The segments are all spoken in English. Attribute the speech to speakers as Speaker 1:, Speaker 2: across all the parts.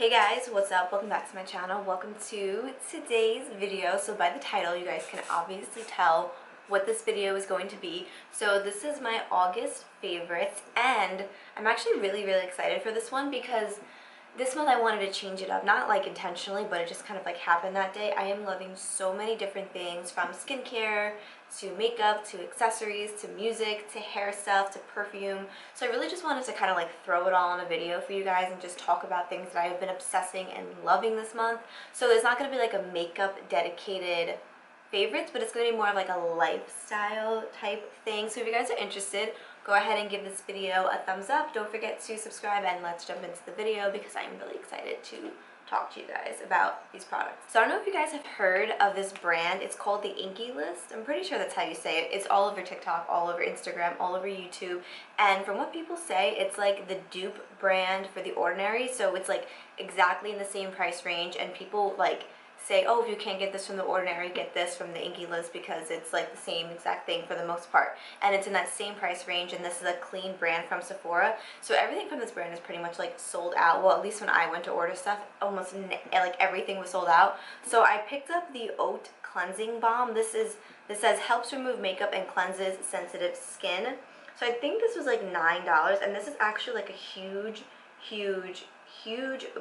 Speaker 1: Hey guys, what's up? Welcome back to my channel. Welcome to today's video. So by the title, you guys can obviously tell what this video is going to be. So this is my August favorites, and I'm actually really excited for this one because this month I wanted to change it up, not like intentionally, but it just kind of like happened that day. I am loving so many different things, from skincare to makeup to accessories to music to hair stuff to perfume. So I really just wanted to kind of like throw it all in a video for you guys and just talk about things that I have been obsessing and loving this month. So there's not going to be like a makeup dedicated favorites, but it's going to be more of like a lifestyle type thing. So if you guys are interested, go ahead and give this video a thumbs up. Don't forget to subscribe, and let's jump into the video because I'm really excited to talk to you guys about these products. So I don't know if you guys have heard of this brand. It's called the Inkey List. I'm pretty sure that's how you say it. It's all over TikTok, all over Instagram, all over YouTube. And from what people say, it's like the dupe brand for The Ordinary. So it's like exactly in the same price range, and people like say, oh, if you can't get this from The Ordinary, get this from the Inkey List because it's like the same exact thing for the most part. And it's in that same price range, and this is a clean brand from Sephora. So everything from this brand is pretty much like sold out. Well, at least when I went to order stuff, almost like everything was sold out. So I picked up the Oat Cleansing Balm. This says helps remove makeup and cleanses sensitive skin. So I think this was like $9, and this is actually like a huge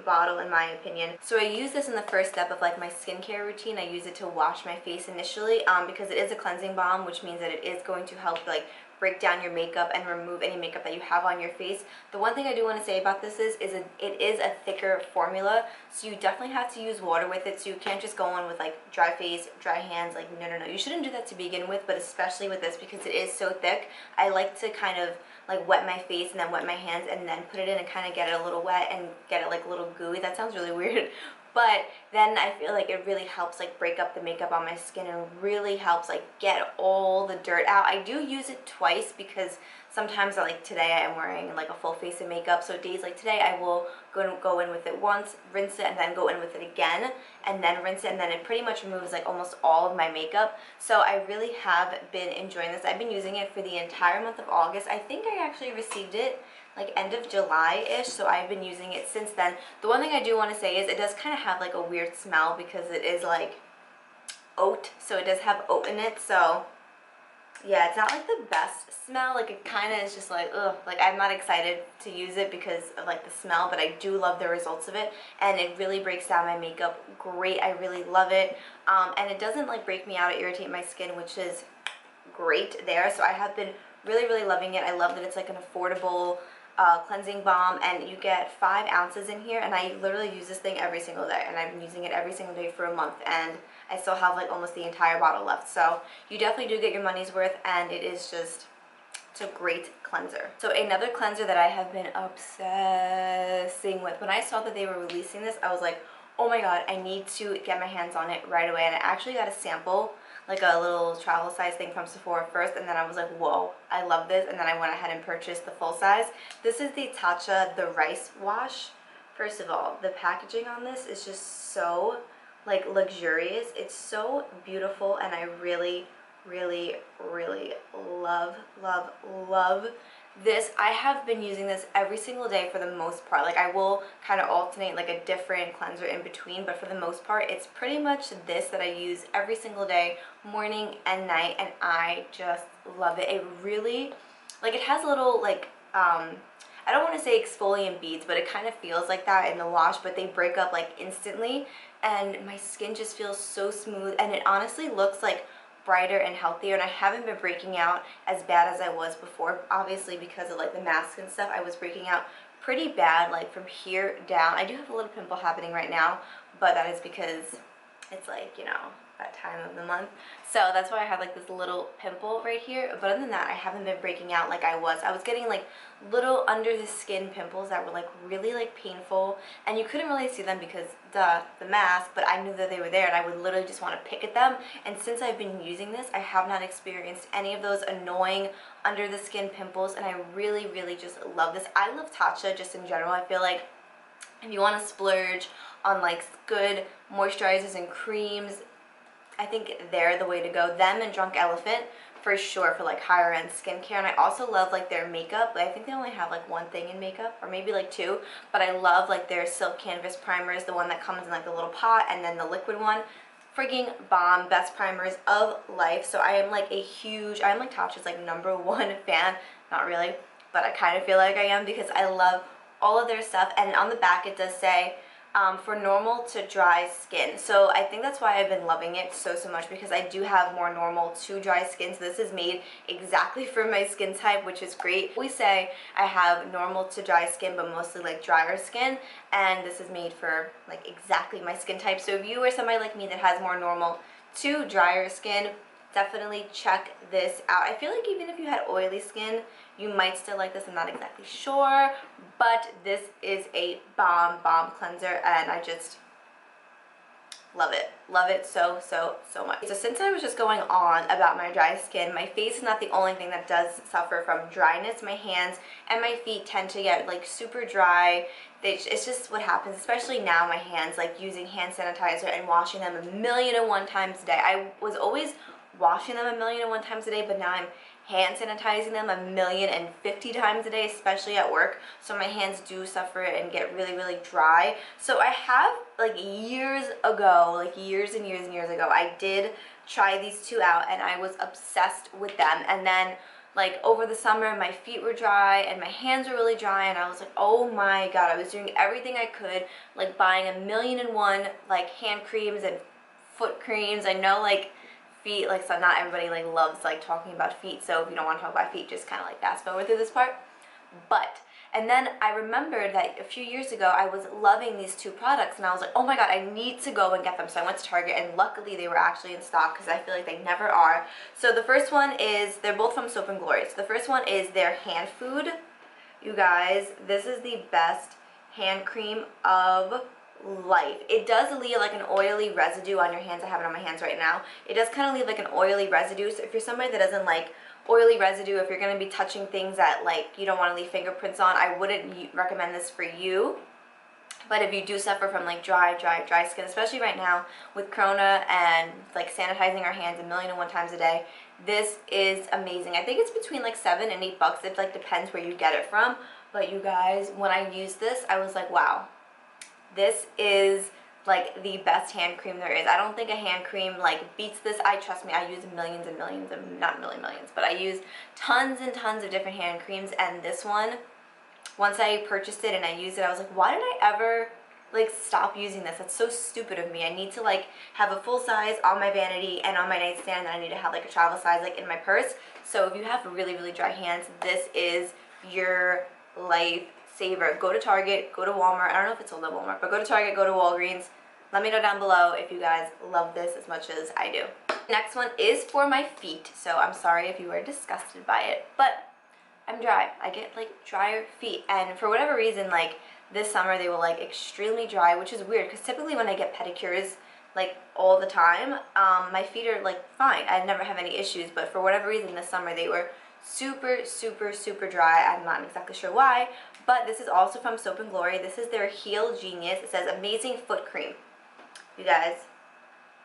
Speaker 1: bottle in my opinion. So I use this in the first step of like my skincare routine. I use it to wash my face initially because it is a cleansing balm, which means that it is going to help like break down your makeup and remove any makeup that you have on your face. The one thing I do want to say about this is it is a thicker formula, so you definitely have to use water with it. So you can't just go in with like dry face, dry hands. Like no, you shouldn't do that to begin with, but especially with this because it is so thick. I like to kind of like wet my face and then wet my hands and then put it in and kind of get it a little wet and get it like a little gooey. That sounds really weird, but then I feel like it really helps like break up the makeup on my skin and really helps like get all the dirt out. I do use it twice because sometimes like today I am wearing like a full face of makeup, so days like today I will go in with it once, rinse it, and then go in with it again and then rinse it, and then it pretty much removes like almost all of my makeup. So I really have been enjoying this. I've been using it for the entire month of August. I think I actually received it like end of July-ish, so I've been using it since then. The one thing I do want to say is it does kind of have like a weird smell because it is like oat, so it does have oat in it. So yeah, it's not like the best smell. Like it kind of is just like ugh, like I'm not excited to use it because of like the smell, but I do love the results of it, and it really breaks down my makeup great. I really love it, and it doesn't like break me out or irritate my skin, which is great there. So I have been really loving it. I love that it's like an affordable cleansing balm, and you get 5 ounces in here, and I literally use this thing every single day, and I've been using it every single day for a month, and I still have like almost the entire bottle left. So you definitely do get your money's worth, and it is just, it's a great cleanser. So another cleanser that I have been obsessing with, when I saw that they were releasing this, I was like, oh my god, I need to get my hands on it right away. And I actually got a sample, like a little travel size thing from Sephora first, and then I was like, whoa, I love this, and then I went ahead and purchased the full size. This is the Tatcha the Rice Wash. First of all, the packaging on this is just so like luxurious. It's so beautiful, and I really love this. I have been using this every single day for the most part. Like I will kind of alternate like a different cleanser in between, but for the most part it's pretty much this that I use every single day, morning and night, and I just love it. It really, like, it has a little like I don't want to say exfoliant beads, but it kind of feels like that in the wash, but they break up like instantly, and my skin just feels so smooth, and it honestly looks like brighter and healthier, and I haven't been breaking out as bad as I was before. Obviously because of like the mask and stuff, I was breaking out pretty bad, like from here down. I do have a little pimple happening right now, but that is because it's like, you know, that time of the month. So that's why I have like this little pimple right here. But other than that, I haven't been breaking out like I was. I was getting like little under the skin pimples that were like really like painful, and you couldn't really see them because the mask, but I knew that they were there, and I would literally just want to pick at them. And since I've been using this, I have not experienced any of those annoying under the skin pimples, and I really just love this. I love Tatcha just in general. I feel like if you want to splurge on like good moisturizers and creams, I think they're the way to go. Them and Drunk Elephant for sure for like higher end skincare. And I also love like their makeup. I think they only have like one thing in makeup, or maybe like two, but I love like their Silk Canvas primers, the one that comes in like the little pot, and then the liquid one. Freaking bomb, best primers of life. So I am like I'm like Tatcha's like #1 fan. Not really, but I kind of feel like I am, because I love all of their stuff. And on the back it does say for normal to dry skin. So I think that's why I've been loving it so much, because I do have more normal to dry skin. So this is made exactly for my skin type, which is great. We say I have normal to dry skin, but mostly like drier skin, and this is made for like exactly my skin type. So if you are somebody like me that has more normal to drier skin, definitely check this out. I feel like even if you had oily skin, you might still like this. I'm not exactly sure, but this is a bomb cleanser, and I just love it so much. So since I was just going on about my dry skin, my face is not the only thing that does suffer from dryness. My hands and my feet tend to get like super dry. It's just what happens, especially now. My hands, like using hand sanitizer and washing them 1,000,001 times a day. I was always washing them 1,000,001 times a day, but now I'm hand sanitizing them 1,050,000 times a day, especially at work. So my hands do suffer and get really dry. So I have like years and years ago, I did try these two out, and I was obsessed with them. And then like over the summer, my feet were dry and my hands were really dry, and I was like, oh my god, I was doing everything I could, like buying 1,000,001 like hand creams and foot creams. I know like feet, like, so not everybody like loves like talking about feet, so if you don't want to talk about feet, just kind of like fast forward through this part. And then I remembered that a few years ago I was loving these two products, and I was like, oh my god, I need to go and get them. So I went to Target, and luckily they were actually in stock, because I feel like they never are. So the first one is, they're both from Soap and Glory. So the first one is their hand food. You guys, this is the best hand cream of life. It does leave like an oily residue on your hands. I have it on my hands right now. It does kind of leave like an oily residue. So if you're somebody that doesn't like oily residue, if you're going to be touching things that like you don't want to leave fingerprints on, I wouldn't recommend this for you. But if you do suffer from like dry skin, especially right now with Corona and like sanitizing our hands 1,000,001 times a day, this is amazing. I think it's between like $7 and $8. It like depends where you get it from. But you guys, when I used this, I was like, wow, this is like the best hand cream there is. I don't think a hand cream like beats this. Trust me, I use millions and millions of, not millions, but I use tons and tons of different hand creams, and this one, once I purchased it and I used it, I was like, why did I ever like stop using this? That's so stupid of me. I need to like have a full size on my vanity and on my nightstand, and I need to have like a travel size like in my purse. So if you have really dry hands, this is your life saver. Go to Target, go to Walmart. I don't know if it's sold at Walmart, but go to Target, go to Walgreens. Let me know down below if you guys love this as much as I do. Next one is for my feet, so I'm sorry if you are disgusted by it, but I'm dry. I get like drier feet, and for whatever reason, like this summer they were like extremely dry, which is weird because typically when I get pedicures like all the time, my feet are like fine. I never have any issues, but for whatever reason this summer they were super dry. I'm not exactly sure why, but this is also from Soap and Glory. This is their Heal Genius. It says amazing foot cream. You guys,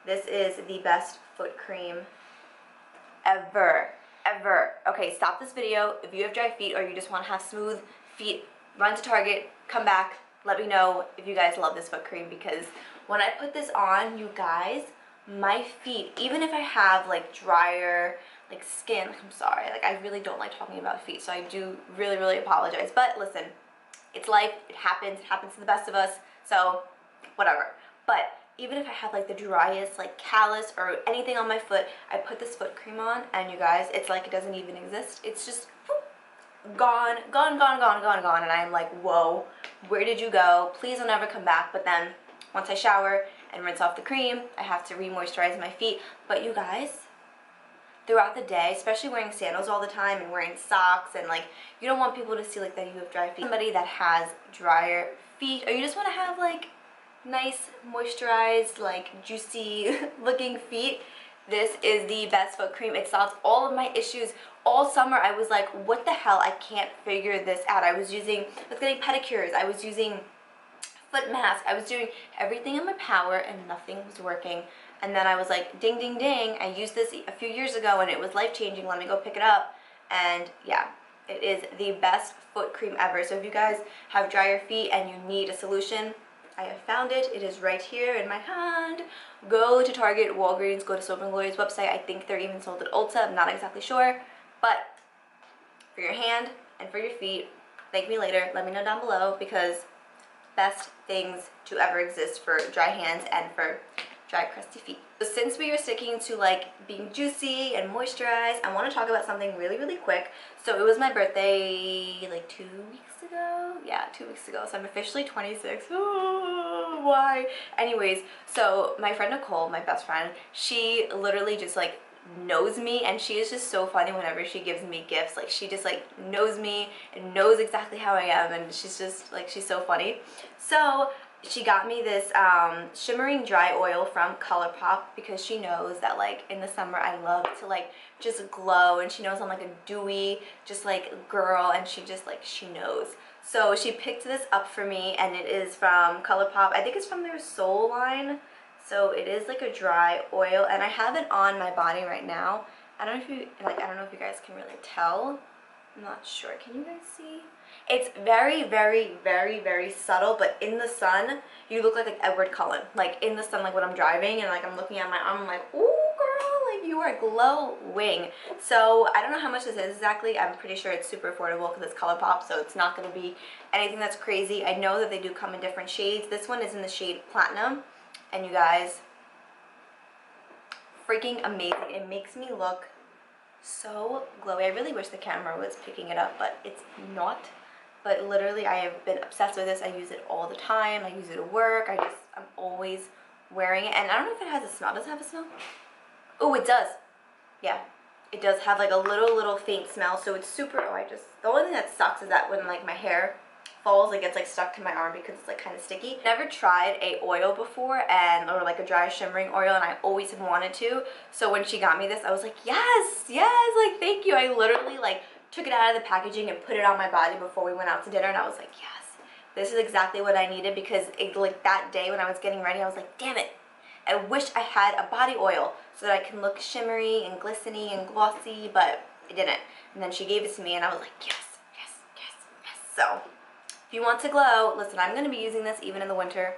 Speaker 1: this is the best foot cream ever. Okay, stop this video. If you have dry feet or you just want to have smooth feet, run to Target, come back, let me know if you guys love this foot cream, because when I put this on, you guys, my feet, even if I have like drier like skin, I'm sorry, like I really don't like talking about feet, so I do really apologize, but listen, it's life, it happens to the best of us, so whatever. But even if I have like the driest like callus or anything on my foot, I put this foot cream on, and you guys, it's like it doesn't even exist. It's just whoop, gone, and I'm like, whoa, where did you go? Please don't ever come back. But then once I shower and rinse off the cream, I have to re-moisturize my feet. But you guys, throughout the day, especially wearing sandals all the time and wearing socks, and like you don't want people to see like that you have dry feet. Somebody that has drier feet, or you just want to have like nice moisturized like juicy looking feet, this is the best foot cream. It solves all of my issues. All summer I was like, what the hell, I can't figure this out. I was getting pedicures, I was using foot mask. I was doing everything in my power and nothing was working. And then I was like, ding, ding, ding. I used this a few years ago and it was life-changing. Let me go pick it up. And yeah, it is the best foot cream ever. So if you guys have drier feet and you need a solution, I have found it. It is right here in my hand. Go to Target, Walgreens, go to Soap & Glory's website. I think they're even sold at Ulta. I'm not exactly sure. But for your hand and for your feet, thank me later. Let me know down below, because best things to ever exist for dry hands and for dry, crusty feet. So since we are sticking to like being juicy and moisturized, I want to talk about something really, really quick. So it was my birthday like 2 weeks ago. Yeah, 2 weeks ago. So I'm officially 26. Oh, why? Anyways, so my friend Nicole, my best friend, she literally just like knows me, and she is just so funny whenever she gives me gifts. Like she just like knows me and knows exactly how I am, and she's just like, she's so funny. So she got me this shimmering dry oil from Colourpop, because she knows that like in the summer I love to like just glow, and she knows I'm like a dewy just like girl, and she just like, she knows. So she picked this up for me, and it is from Colourpop. I think it's from their Sol line. So it is like a dry oil, and I have it on my body right now. I don't know if you like, I don't know if you guys can really tell. I'm not sure. Can you guys see? It's very, very, very, very subtle, but in the sun, you look like Edward Cullen. Like in the sun, like when I'm driving and like I'm looking at my arm, I'm like, ooh, girl, like you are glowing. So I don't know how much this is exactly. I'm pretty sure it's super affordable because it's Colourpop, so it's not going to be anything that's crazy. I know that they do come in different shades. This one is in the shade Platinum. And you guys, freaking amazing. It makes me look so glowy. I really wish the camera was picking it up, but it's not. But literally, I have been obsessed with this. I use it all the time. I use it at work. I'm always wearing it. And I don't know if it has a smell. Does it have a smell? Oh, it does. Yeah, it does have like a little faint smell. So it's super, the only thing that sucks is that when like my hair falls, it gets like stuck to my arm because it's like kind of sticky. Never tried a oil before, or like a dry shimmering oil, and I always have wanted to. So when she got me this, I was like, yes, like thank you. I literally like took it out of the packaging and put it on my body before we went out to dinner, and I was like, yes, this is exactly what I needed, because it, like that day when I was getting ready, I was like, damn it, I wish I had a body oil so that I can look shimmery and glistening and glossy, but I didn't. And then she gave it to me, and I was like, yes. So if you want to glow, listen, I'm going to be using this even in the winter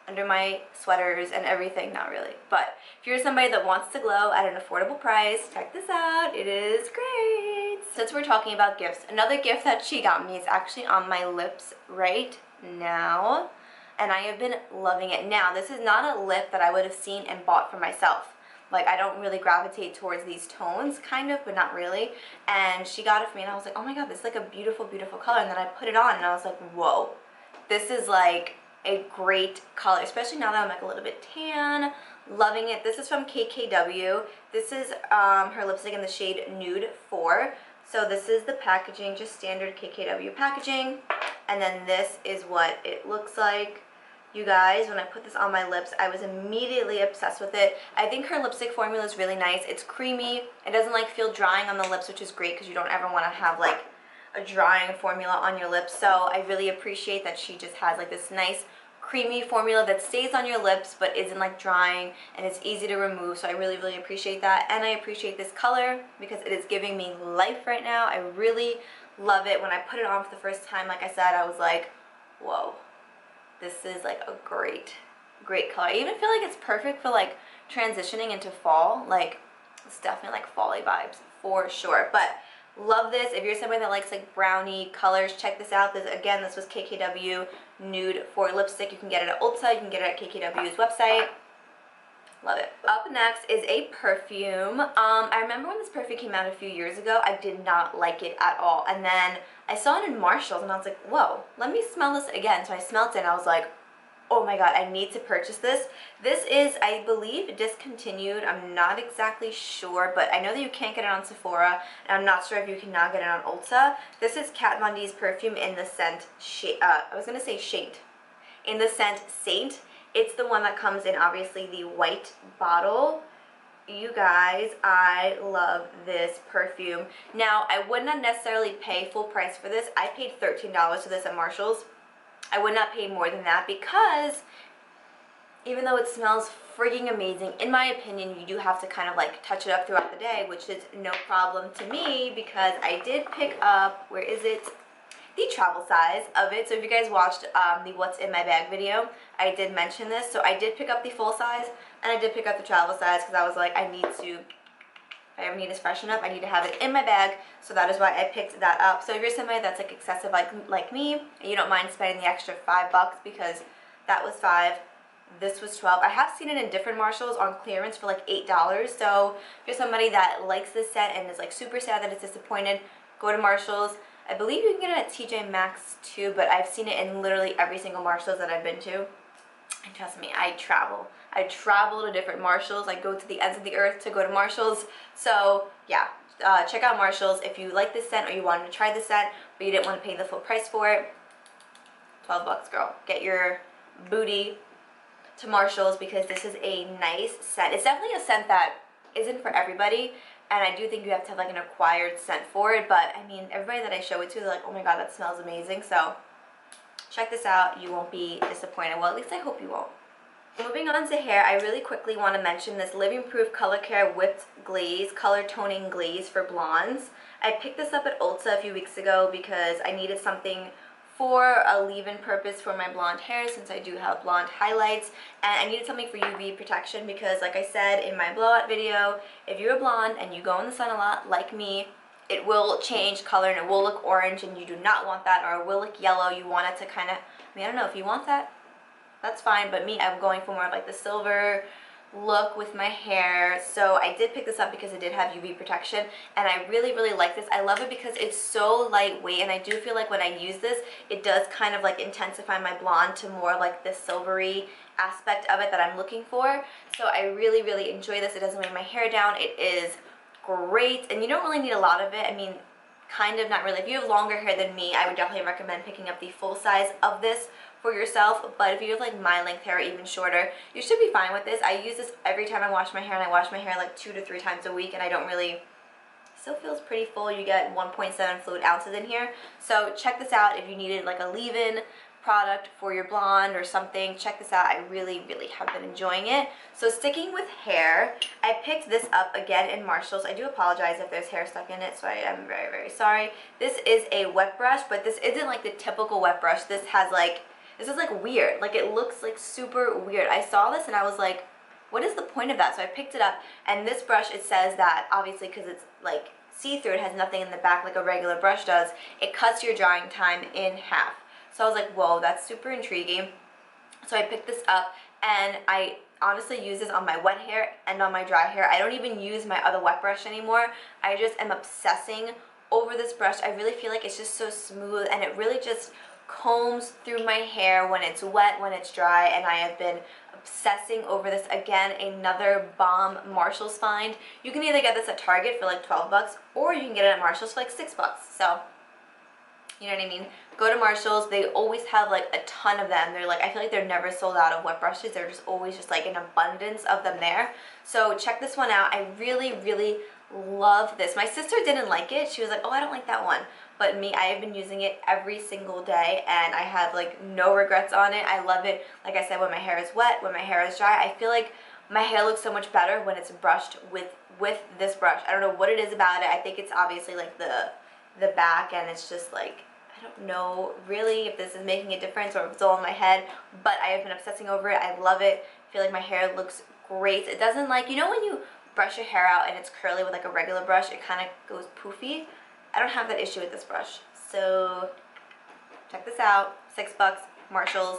Speaker 1: under my sweaters and everything. Not really, but if you're somebody that wants to glow at an affordable price, check this out. It is great. Since we're talking about gifts, another gift that she got me is actually on my lips right now, and I have been loving it. Now, this is not a lip that I would have seen and bought for myself. Like, I don't really gravitate towards these tones, kind of, but not really. And she got it for me, and I was like, oh my god, this is like a beautiful, beautiful color. And then I put it on, and I was like, whoa, this is like a great color, especially now that I'm like a little bit tan. Loving it. This is from KKW. This is her lipstick in the shade Nude 4. So this is the packaging, just standard KKW packaging. And then this is what it looks like. You guys, when I put this on my lips, I was immediately obsessed with it. I think her lipstick formula is really nice. It's creamy. It doesn't like feel drying on the lips, which is great because you don't ever want to have like a drying formula on your lips. So I really appreciate that she just has like this nice creamy formula that stays on your lips but isn't like drying, and it's easy to remove. So I really, really appreciate that. And I appreciate this color because it is giving me life right now. I really love it. When I put it on for the first time, like I said, I was like, whoa. This is like a great color. I even feel like it's perfect for like transitioning into fall. Like, it's definitely like fall-y vibes for sure. But love this. If you're somebody that likes like brownie colors, check this out. This, again, this was KKW Nude 4 lipstick. You can get it at Ulta. You can get it at KKW's website. Love it. Up next is a perfume. I remember when this perfume came out a few years ago, I did not like it at all. And then I saw it in Marshall's and I was like, whoa, let me smell this again. So I smelled it and I was like, oh my god, I need to purchase this. This is, I believe, discontinued. I'm not exactly sure, but I know that you can't get it on Sephora, and I'm not sure if you can now get it on Ulta. This is Kat Von D's perfume in the scent, I was going to say Saint. In the scent Saint. It's the one that comes in, obviously, the white bottle. You guys, I love this perfume. Now, I would not necessarily pay full price for this. I paid $13 for this at Marshall's. I would not pay more than that, because even though it smells freaking amazing, in my opinion, you do have to kind of like touch it up throughout the day, which is no problem to me, because I did pick up, where is it? The travel size of it. So if you guys watched the what's in my bag video, I did mention this. So I did pick up the full size, and I did pick up the travel size, because I was like, I need to, if I ever need to freshen up, I need to have it in my bag. So that is why I picked that up. So if you're somebody that's like excessive like me, and you don't mind spending the extra $5, because that was $5, this was $12. I have seen it in different Marshalls on clearance for like $8. So if you're somebody that likes this set and is like super sad that it's disappointed, go to Marshalls. I believe you can get it at TJ Maxx too, but I've seen it in literally every single Marshalls that I've been to. And trust me, I travel. I travel to different Marshalls. I go to the ends of the earth to go to Marshalls. So yeah, check out Marshalls if you like this scent or you wanted to try the scent, but you didn't want to pay the full price for it. $12, girl. Get your booty to Marshalls, because this is a nice scent. It's definitely a scent that isn't for everybody, and I do think you have to have like an acquired scent for it, but I mean, everybody that I show it to, they're like, oh my god, that smells amazing. So check this out. You won't be disappointed. Well, at least I hope you won't. Moving on to hair, I really quickly want to mention this Living Proof Color Care Whipped Glaze, Color Toning Glaze for blondes. I picked this up at Ulta a few weeks ago because I needed something for a leave-in purpose for my blonde hair, since I do have blonde highlights, and I needed something for UV protection, because like I said in my blowout video, if you're a blonde and you go in the sun a lot like me, it will change color and it will look orange, and you do not want that, or it will look yellow. You want it to kind of, I mean, I don't know if you want that, that's fine, but me, I'm going for more of like the silver look with my hair. So I did pick this up because it did have UV protection, and I really like this. I love it because it's so lightweight, and I do feel like when I use this, it does kind of like intensify my blonde to more like the silvery aspect of it that I'm looking for. So I really enjoy this. It doesn't weigh my hair down. It is great, and you don't really need a lot of it. I mean, kind of, not really. If you have longer hair than me, I would definitely recommend picking up the full size of this for yourself, but if you have like my length hair or even shorter, you should be fine with this. I use this every time I wash my hair, and I wash my hair like 2 to 3 times a week, and I don't really, still feels pretty full. You get 1.7 fluid ounces in here. So check this out if you needed like a leave-in product for your blonde or something. Check this out. I really have been enjoying it. So sticking with hair, I picked this up again in Marshalls. I do apologize if there's hair stuck in it, so I am very sorry. This is a wet brush, but this isn't like the typical wet brush. This has like, this is like weird, like it looks like super weird. I saw this and I was like, what is the point of that? So I picked it up, and this brush, it says that obviously because it's like see-through, it has nothing in the back like a regular brush does, it cuts your drying time in half. So I was like, whoa, that's super intriguing. So I picked this up, and I honestly use this on my wet hair and on my dry hair. I don't even use my other wet brush anymore. I just am obsessing over this brush. I really feel like it's just so smooth, and it really just combs through my hair when it's wet, when it's dry, and I have been obsessing over this. Again, another bomb Marshalls find. You can either get this at Target for like $12, or you can get it at Marshalls for like $6. So, you know what I mean? Go to Marshalls. They always have like a ton of them. They're like, I feel like they're never sold out of wet brushes. They're just always just like an abundance of them there. So check this one out. I really love this. My sister didn't like it. She was like, oh, I don't like that one. But me, I have been using it every single day, and I have like no regrets on it. I love it. Like I said, when my hair is wet, when my hair is dry, I feel like my hair looks so much better when it's brushed with this brush. I don't know what it is about it. I think it's obviously like the back, and it's just like, I don't know really if this is making a difference or if it's all in my head, but I have been obsessing over it. I love it. I feel like my hair looks great. It doesn't, like, you know when you brush your hair out and it's curly with like a regular brush, it kind of goes poofy? I don't have that issue with this brush. So check this out. $6, Marshalls.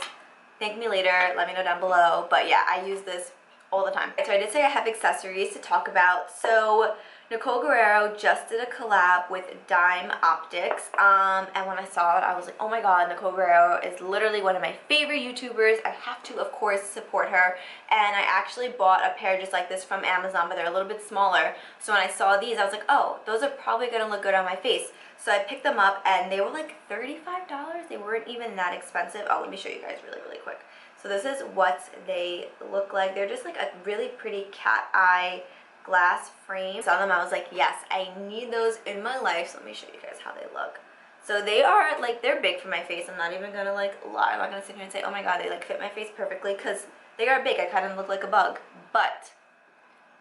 Speaker 1: Thank me later. Let me know down below. But yeah, I use this all the time. So I did say I have accessories to talk about. So Nicole Guerrero just did a collab with Dime Optics, and when I saw it, I was like, oh my god, Nicole Guerrero is literally one of my favorite YouTubers. I have to, of course, support her, and I actually bought a pair just like this from Amazon, but they're a little bit smaller. So when I saw these, I was like, oh, those are probably going to look good on my face. So I picked them up, and they were like $35. They weren't even that expensive. Oh, let me show you guys really quick. So this is what they look like. They're just like a really pretty cat eye glass frame. Saw them, I was like, yes, I need those in my life. So let me show you guys how they look. So they are, like, they're big for my face. I'm not even gonna, like, lie. I'm not gonna sit here and say, oh my god, they, like, fit my face perfectly, because they are big. I kind of look like a bug. But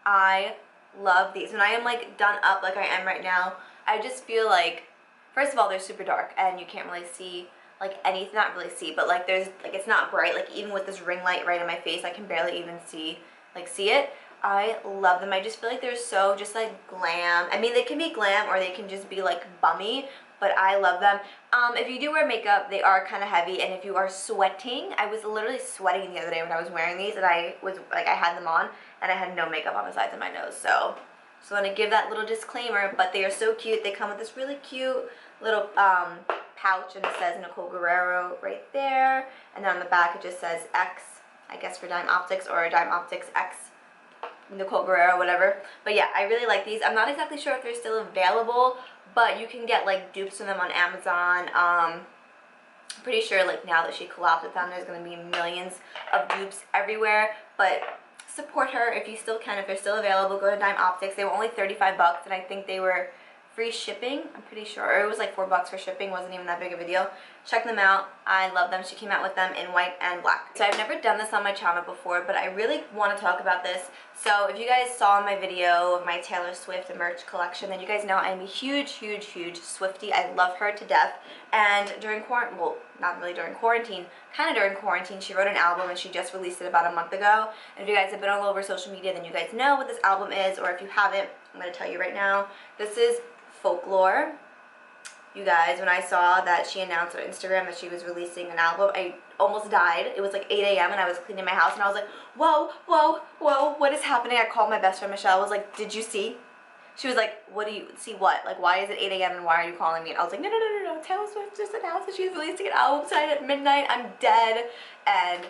Speaker 1: I love these. When I am, like, done up like I am right now, I just feel like, first of all, they're super dark, and you can't really see, like, anything. Not really see, but, like, there's, like, it's not bright. Like, even with this ring light right in my face, I can barely even see it. I love them. I just feel like they're so just, like, glam. I mean, they can be glam, or they can just be, like, bummy, but I love them. If you do wear makeup, they are kind of heavy, and if you are sweating, I was literally sweating the other day when I was wearing these, and I was, like, I had them on, and I had no makeup on the sides of my nose, so just want to give that little disclaimer, but they are so cute. They come with this really cute little pouch, and it says Nicole Guerrero right there, and then on the back it just says X, I guess for Dime Optics, or Dime Optics X Nicole Guerrero, whatever. But yeah, I really like these. I'm not exactly sure if they're still available, but you can get, like, dupes of them on Amazon. I'm pretty sure, like, now that she collabed with them, there's going to be millions of dupes everywhere, but support her if you still can. If they're still available, go to Dime Optics. They were only 35 bucks, and I think they were free shipping, I'm pretty sure. Or it was like 4 bucks for shipping. Wasn't even that big of a deal. Check them out. I love them. She came out with them in white and black. So I've never done this on my channel before, but I really want to talk about this. So if you guys saw my video of my Taylor Swift merch collection, then you guys know I'm a huge, huge, huge Swiftie. I love her to death. And during quarantine, well, not really during quarantine, kind of during quarantine, she wrote an album, and she just released it about a month ago. And if you guys have been all over social media, then you guys know what this album is, or if you haven't, I'm going to tell you right now. This is Folklore. You guys, when I saw that she announced on Instagram that she was releasing an album, I almost died. It was like 8 a.m. and I was cleaning my house, and I was like, whoa, whoa, whoa, what is happening? I called my best friend Michelle. I was like, did you see? She was like, what do you see? What? Like, why is it 8 a.m. and why are you calling me? And I was like, no. Taylor Swift just announced that she's releasing an album tonight at midnight. I'm dead. And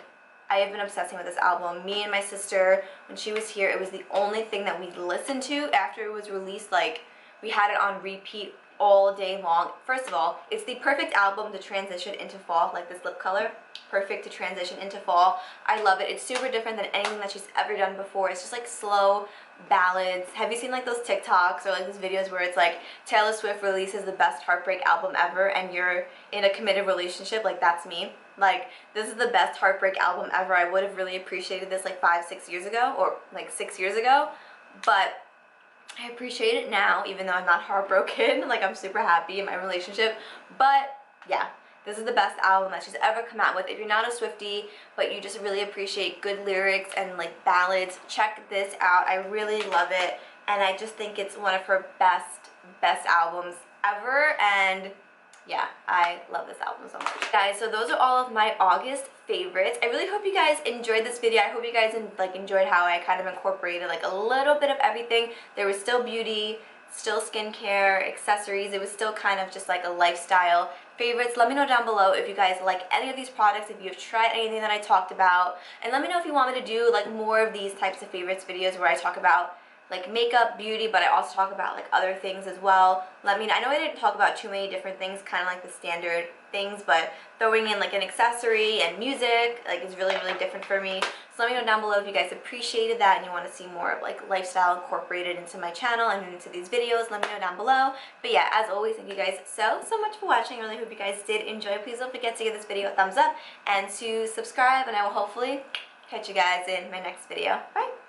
Speaker 1: I have been obsessing with this album. Me and my sister, when she was here, it was the only thing that we listened to after it was released. Like, we had it on repeat all day long. First of all, it's the perfect album to transition into fall, like this lip color. Perfect to transition into fall. I love it. It's super different than anything that she's ever done before. It's just like slow ballads. Have you seen like those TikToks or like those videos where it's like Taylor Swift releases the best heartbreak album ever and you're in a committed relationship? Like, that's me. Like, this is the best heartbreak album ever. I would have really appreciated this like 5-6 years ago, or like 6 years ago, but I appreciate it now, even though I'm not heartbroken. Like, I'm super happy in my relationship. But yeah, this is the best album that she's ever come out with. If you're not a Swiftie, but you just really appreciate good lyrics and like ballads, check this out. I really love it, and I just think it's one of her best albums ever. And yeah, I love this album so much. Guys, so those are all of my August favorites. I really hope you guys enjoyed this video. I hope you guys enjoyed how I kind of incorporated like a little bit of everything. There was still beauty, still skincare, accessories. It was still kind of just like a lifestyle favorites. Let me know down below if you guys like any of these products, if you've tried anything that I talked about, and let me know if you want me to do like more of these types of favorites videos where I talk about like makeup, beauty, but I also talk about like other things as well. Let me know. I know I didn't talk about too many different things, kind of like the standard things, but throwing in like an accessory and music like is really, really different for me. So let me know down below if you guys appreciated that and you want to see more of like lifestyle incorporated into my channel and into these videos. Let me know down below. But yeah, as always, thank you guys so much for watching. I really hope you guys did enjoy. Please don't forget to give this video a thumbs up and to subscribe, and I will hopefully catch you guys in my next video. Bye!